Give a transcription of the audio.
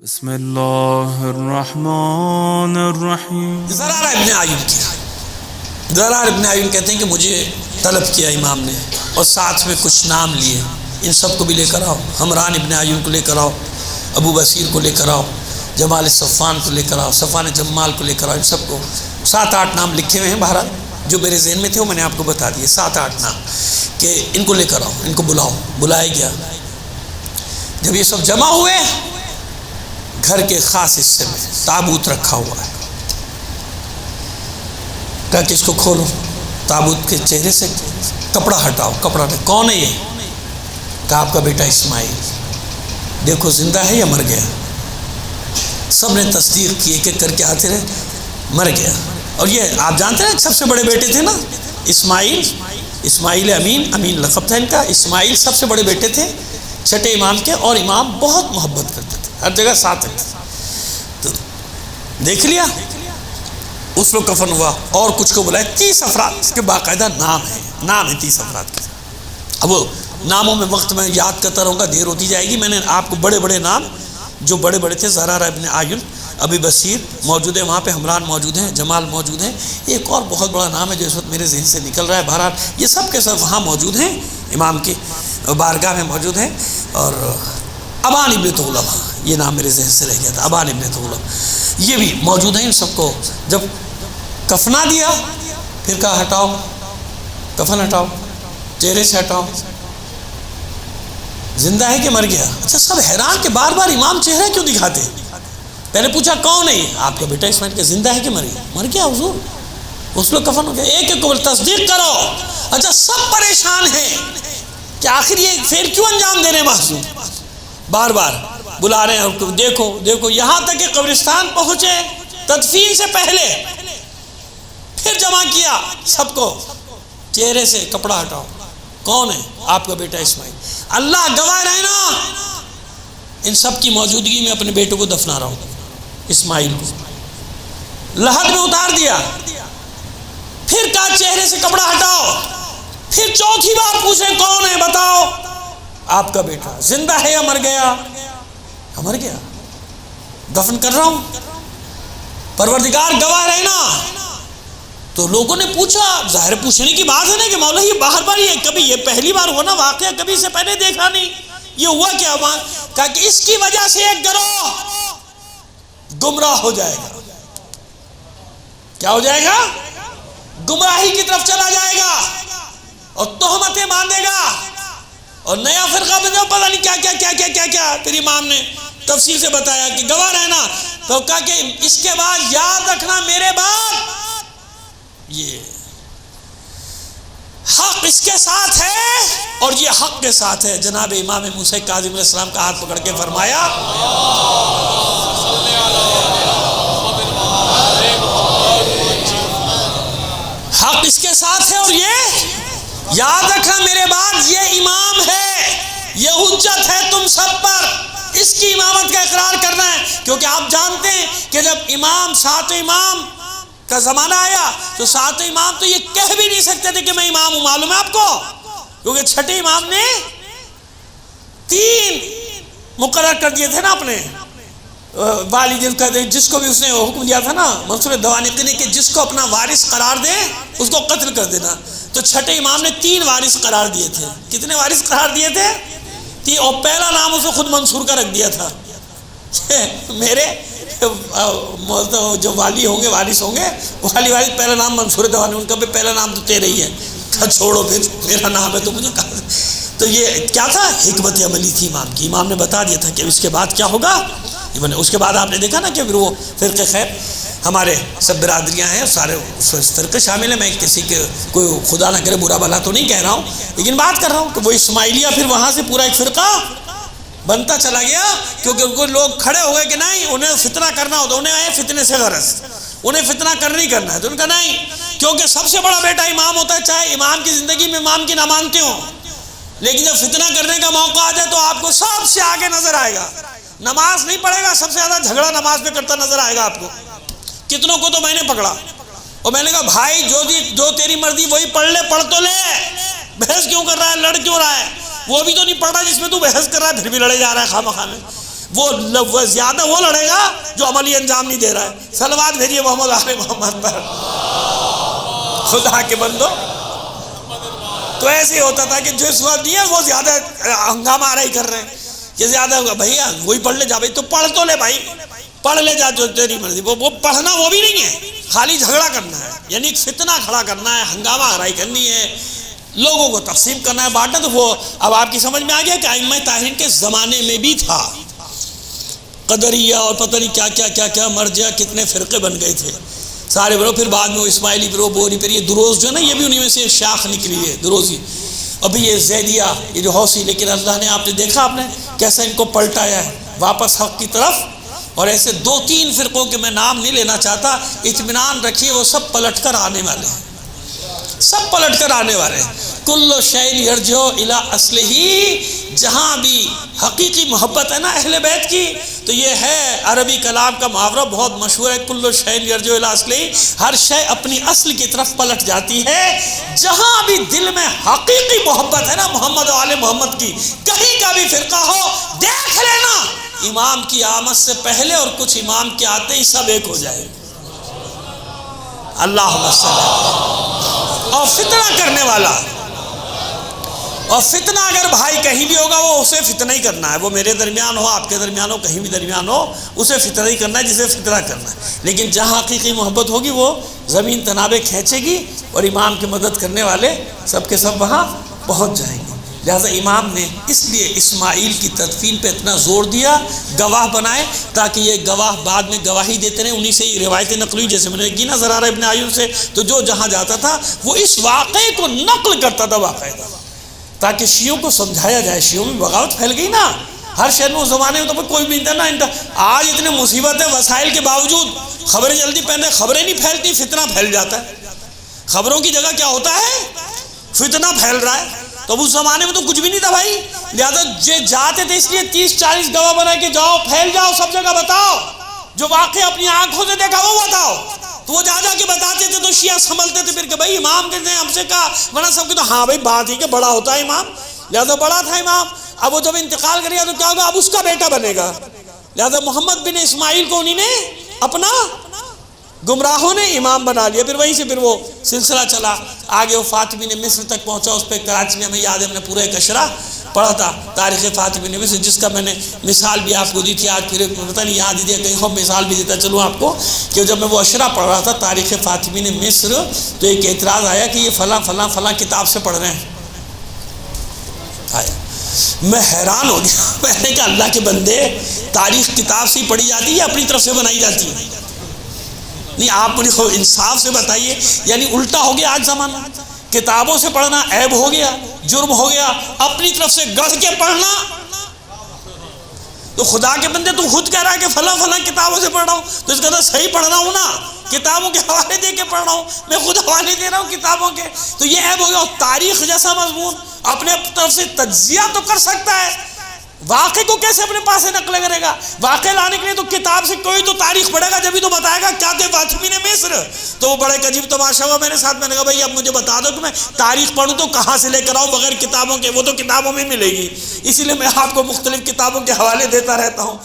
بسم اللہ الرحمن الرحیم۔ زرارہ ابن عیون کی زرارہ ابن عیون کہتے ہیں کہ مجھے طلب کیا امام نے اور ساتھ میں کچھ نام لیے، ان سب کو بھی لے کر آؤ، حمران ابن عیون کو لے کر آؤ، ابو بصیر کو لے کر آؤ، جمال صفان کو لے کر آؤ، صفان جمال کو لے کر آؤ، ان سب کو 7-8 نام لکھے ہوئے ہیں، بہرحال جو میرے ذہن میں تھے وہ میں نے آپ کو بتا دیے، 7-8 نام کہ ان کو لے کر آؤ، ان کو بلاؤ۔ بلایا گیا۔ جب یہ سب جمع ہوئے، گھر کے خاص حصے میں تابوت رکھا ہوا ہے، کہا کہ اس کو کھولو، تابوت کے چہرے سے کپڑا ہٹاؤ، کپڑا ہٹاؤ۔ کون ہے یہ؟ کہا آپ کا بیٹا اسماعیل، دیکھو زندہ ہے یا مر گیا؟ سب نے تصدیق کی، ایک ایک کر کے آتے رہے، مر گیا۔ اور یہ آپ جانتے ہیں سب سے بڑے بیٹے تھے نا اسماعیل امین لقب تھا ان کا۔ اسماعیل سب سے بڑے بیٹے تھے چھٹے امام کے، اور امام بہت محبت کرتے تھے، ہر جگہ ساتھ رہتے تھے۔ تو دیکھ لیا، اس کو کفن ہوا، اور کچھ کو بلایا، 30 افراد کے باقاعدہ نام ہے 30 افراد کے۔ اب وہ ناموں میں وقت میں یاد کرتا رہوں گا، دیر ہوتی جائے گی۔ میں نے آپ کو بڑے بڑے نام جو بڑے بڑے تھے، زرارہ ابن عیون، ابی بصیر موجود ہے وہاں پہ، حمران موجود ہیں، جمال موجود ہیں، ایک اور بہت بڑا نام ہے جو اس وقت میرے ذہن سے نکل رہا ہے۔ بہرحال یہ سب کے سب وہاں موجود ہیں، امام کی بارگاہ میں موجود ہیں۔ اور ابان ابن تغلب، یہ نام میرے ذہن سے رہ گیا تھا، ابان ابن تغلب، یہ بھی موجود ہیں۔ ان سب کو جب کفنا دیا، پھر کہا ہٹاؤ کفن، ہٹاؤ چہرے سے، ہٹاؤ زندہ ہے کہ مر گیا؟ اچھا، سب حیران کہ بار بار امام چہرہ کیوں دکھاتے؟ پہلے پوچھا کون ہے یہ؟ آپ کا بیٹا اسماعیل، کہ زندہ ہے کہ مر گیا؟ مر گیا حضور، اس کو کفن ہو گیا۔ ایک ایک کو تصدیق کرو۔ اچھا، سب پریشان ہیں کہ آخر یہ فعل کیوں انجام دے رہے ہیں محضور؟ بار بار بلا رہے ہیں، دیکھو یہاں تک کہ قبرستان پہنچے، تدفین سے پہلے پھر جمع کیا سب کو، چہرے سے کپڑا ہٹاؤ، کون ہے؟ آپ کا بیٹا اسماعیل۔ اللہ گواہ رہے نا، ان سب کی موجودگی میں اپنے بیٹوں کو دفنا رہا ہوں، اسماعیل کو لحد میں اتار دیا۔ پھر کہا چہرے سے کپڑا ہٹاؤ۔ پھر چوتھی بار پوچھے کون ہے بتاؤ؟ آپ کا بیٹا زندہ ہے یا مر گیا؟ مر گیا، دفن کر رہا ہوں، پروردگار گواہ رہے نا۔ تو لوگوں نے پوچھا، ظاہر پوچھنے کی بات ہے نا کہ مولا یہ بار بار، یہ کبھی یہ پہلی بار ہوا نا واقعہ، کبھی سے پہلے دیکھا نہیں، یہ ہوا کیا؟ کہا کہ اس کی وجہ سے ایک گروہ گمراہ ہو جائے گا۔ کیا ہو جائے گا؟ گمراہی کی طرف چلا جائے گا اور تہمتیں باندھے گا اور نیا فرقہ بن جاؤ، پتہ نہیں کیا۔ پھر امام نے تفصیل سے بتایا کہ گواہ رہنا۔ تو کہا کہ اس کے بعد یاد رکھنا میرے بعد یہ حق اس کے ساتھ ہے اور یہ حق کے ساتھ ہے۔ جناب امام موسیٰ کاظم علیہ السلام کا ہاتھ پکڑ کے فرمایا، حق اس کے ساتھ ہے اور یہ یاد رکھنا میرے بعد یہ امام ہے، یہ حجت ہے تم سب پر، اس کی امامت کا اقرار کرنا ہے۔ کیونکہ آپ جانتے ہیں کہ جب ساتوں امام کا زمانہ آیا تو ساتوں امام تو یہ کہہ بھی نہیں سکتے تھے کہ میں امام ہوں، معلوم ہے آپ کو، کیونکہ چھٹے امام نے 3 مقرر کر دیے تھے نا اپنے والد، جس کو بھی اس نے حکم دیا تھا نا منصور دوانقی نے کہ جس کو اپنا وارث قرار دے اس کو قتل کر دینا۔ تو چھٹے امام نے 3 وارث قرار دیے تھے۔ کتنے وارث قرار دیے تھے؟ 3، اور پہلا نام اسے خود منصور کا رکھ دیا تھا، میرے جو والی ہوں گے، وارث ہوں گے، والد پہلا نام منصور دوانی، ان کا بھی پہلا نام تو تیرے ہی ہے، چھوڑو پھر میرا نام ہے تو مجھے کہا۔ تو یہ کیا تھا؟ حکمت عملی تھی امام کی۔ امام نے بتا دیا تھا کہ اس کے بعد کیا ہوگا۔ اس کے بعد آپ نے دیکھا نا کہ پھر وہ فرقے خیر، ہمارے سب برادریاں ہیں، سارے اس فرقے شامل ہیں۔ میں کسی کے کوئی خدا نہ کرے برا بھلا تو نہیں کہہ رہا ہوں، لیکن بات کر رہا ہوں کہ وہ اسماعیلیہ پھر وہاں سے پورا ایک فرقہ بنتا چلا گیا، کیونکہ ان کو لوگ کھڑے ہو گئے کہ نہیں انہیں فتنہ کرنا ہوتا، انہیں آئے فتنے سے غرض، انہیں فتنہ نہیں کرنا ہے۔ تو ان کا نہیں، کیونکہ سب سے بڑا بیٹا امام ہوتا ہے، چاہے امام کی زندگی میں امام کی نہ مانتے ہوں، لیکن جب فتنہ کرنے کا موقع آ جائے تو آپ کو سب سے آگے نظر آئے گا۔ نماز نہیں پڑھے گا، سب سے زیادہ جھگڑا نماز پہ کرتا نظر آئے گا آپ کو۔ کتنوں کو تو میں نے پکڑا اور میں نے کہا بھائی جو تیری مرضی وہی پڑھ لے، پڑھ تو لے، بحث کیوں کر رہا ہے، لڑ کیوں رہا ہے؟ وہ بھی تو نہیں پڑھ رہا جس میں تو بحث کر رہا ہے، پھر بھی لڑے جا رہا ہے خواہ مخواہ میں۔ وہ زیادہ وہ لڑے گا جو عملی انجام نہیں دے رہا ہے۔ صلوات بھیجیے محمد آل محمد پر۔ خدا کے بندو، تو ایسے ہی ہوتا تھا کہ جو اس وقت نہیں ہے وہ زیادہ ہنگامہ آرائی کر رہے ہیں کہ زیادہ ہوگا، بھیا وہی پڑھ لے جا، بھائی تو پڑھ تو لے، بھائی پڑھ لے جا جو تیری مرضی۔ وہ پڑھنا وہ بھی نہیں ہے، خالی جھگڑا کرنا ہے، یعنی ایک فتنہ کھڑا کرنا ہے، ہنگامہ آرائی کرنی ہے، لوگوں کو تقسیم کرنا ہے، بانٹنا۔ تو وہ اب آپ کی سمجھ میں آ گیا کہ ائمہ طاہرین کے زمانے میں بھی تھا قدریہ اور پتہ نہیں کیا کیا کیا کیا مرجع، کتنے فرقے بن گئے تھے سارے برو۔ پھر بعد میں وہ اسماعیلی برو، بوری، پھر یہ دروز جو ہے نا، یہ بھی انہی میں سے ایک شاخ نکلی ہے، دروزی۔ ابھی یہ زیدیہ، یہ جو حوثی، لیکن اللہ نے، آپ نے دیکھا آپ نے کیسا ان کو پلٹایا ہے واپس حق کی طرف۔ اور ایسے 2-3 فرقوں کے میں نام نہیں لینا چاہتا، اطمینان رکھیے وہ سب پلٹ کر آنے والے ہیں، سب پلٹ کر آنے والے ہیں۔ کل شیء یرجع الی اصلہ، جہاں بھی حقیقی محبت ہے نا اہل بیت کی، تو یہ ہے عربی کلام کا محاورہ بہت مشہور ہے، کل شیء یرجع الی اصلہ، ہر شے اپنی اصل کی طرف پلٹ جاتی ہے۔ جہاں بھی دل میں حقیقی محبت ہے نا محمد و آل محمد کی، کہیں کا بھی فرقہ ہو، دیکھ لینا امام کی آمد سے پہلے اور کچھ امام کے آتے ہی سب ایک ہو جائے۔ اللہم صل۔ اور فتنہ کرنے والا، اور فتنہ اگر بھائی کہیں بھی ہوگا وہ اسے فتنہ ہی کرنا ہے، وہ میرے درمیان ہو، آپ کے درمیان ہو، کہیں بھی درمیان ہو، اسے فتنہ ہی کرنا ہے جسے فتنہ کرنا ہے۔ لیکن جہاں حقیقی محبت ہوگی وہ زمین تنابیں کھینچے گی اور امام کی مدد کرنے والے سب کے سب وہاں پہنچ جائیں گے۔ لہٰذا امام نے اس لیے اسماعیل کی تدفین پہ اتنا زور دیا، گواہ بنائے تاکہ یہ گواہ بعد میں گواہی دیتے رہے۔ انہی سے ہی روایتیں نقل ہوئی، جیسے میں نے کی نا زرارہ ابن عیون سے، تو جو جہاں جاتا تھا وہ اس واقعے کو نقل کرتا تھا باقاعدہ، تاکہ شیعوں کو سمجھایا جائے۔ شیعوں میں بغاوت پھیل گئی نا ہر شہر میں، اس زمانے میں تو کوئی بھی انٹرنیٹ، آج اتنے مصیبت ہے وسائل کے باوجود خبریں جلدی پہنتے، خبریں نہیں پھیلتی، فتنہ پھیل جاتا ہے۔ خبروں کی جگہ کیا ہوتا ہے؟ فتنہ پھیل رہا ہے۔ تو اب اس زمانے میں تو کچھ بھی نہیں تھا بھائی، لہذا جاتے تھے اس لیے 30-40 گواہ بنا کے جاؤ، پھیل جاؤ، سب جگہ بتاؤ، جو واقعہ اپنی آنکھوں سے دیکھا وہ بتاؤ۔ تو وہ جا کے بتاتے تھے تو شیعہ سنبھلتے تھے پھر کہ بھائی امام نے ہم سے کہا، ورنہ سب کے تو ہاں بھائی بات ہی کہ بڑا ہوتا ہے امام، لہذا بڑا تھا امام۔ اب وہ جب انتقال کرے گا تو کیا ہوگا؟ اب اس کا بیٹا بنے گا، لہذا محمد بن اسماعیل کو انہی نے اپنا، گمراہوں نے امام بنا لیا۔ پھر وہیں سے پھر وہ سلسلہ چلا آگے، وہ فاطمی نے مصر تک پہنچا، اس پہ کراچی میں ہمیں یاد ہے ہم نے پورا ایک اشرا پڑھا تھا تاریخ فاطمی نے مصر، جس کا میں نے مثال بھی آپ کو دی تھی، آج پھر پتہ نہیں یاد ہی دیا کہیں اور مثال بھی دیتا چلوں آپ کو، کہ جب میں وہ اشرا پڑھ رہا تھا تاریخ فاطمی نے مصر، تو ایک اعتراض آیا کہ یہ فلاں فلاں فلاں کتاب سے پڑھ رہے ہیں۔ آیا میں حیران ہو گیا، میں نے کہا اللہ کے بندے، تاریخ کتاب سے ہی پڑھی جاتی ہے یا اپنی طرف سے بنائی جاتی ہے؟ نہیں آپ مجھے انصاف سے بتائیے، یعنی الٹا ہو گیا آج زمانہ، کتابوں سے پڑھنا عیب ہو گیا، جرم ہو گیا، اپنی طرف سے گڑھ کے پڑھنا۔ تو خدا کے بندے تو خود کہہ رہا ہے کہ فلاں فلاں کتابوں سے پڑھ رہا ہوں، تو اس کا تو صحیح پڑھ رہا ہوں نا، کتابوں کے حوالے دے کے پڑھ رہا ہوں، میں خود حوالے دے رہا ہوں کتابوں کے، تو یہ عیب ہو گیا۔ اور تاریخ جیسا مضمون اپنے طرف سے تجزیہ تو کر سکتا ہے، واقعے کو کیسے اپنے پاس سے نقل کرے گا؟ واقعے لانے کے لیے تو کتاب سے کوئی تو تاریخ پڑھے گا، جبھی تو بتائے گا کیا تھے فاطمی نے مصر۔ تو وہ بڑے عجیب تماشا ہوا میرے ساتھ، میں نے کہا بھائی اب مجھے بتا دو کہ میں تاریخ پڑھوں تو کہاں سے لے کر آؤں بغیر کتابوں کے؟ وہ تو کتابوں میں ملے گی، اسی لیے میں آپ کو مختلف کتابوں کے حوالے دیتا رہتا ہوں۔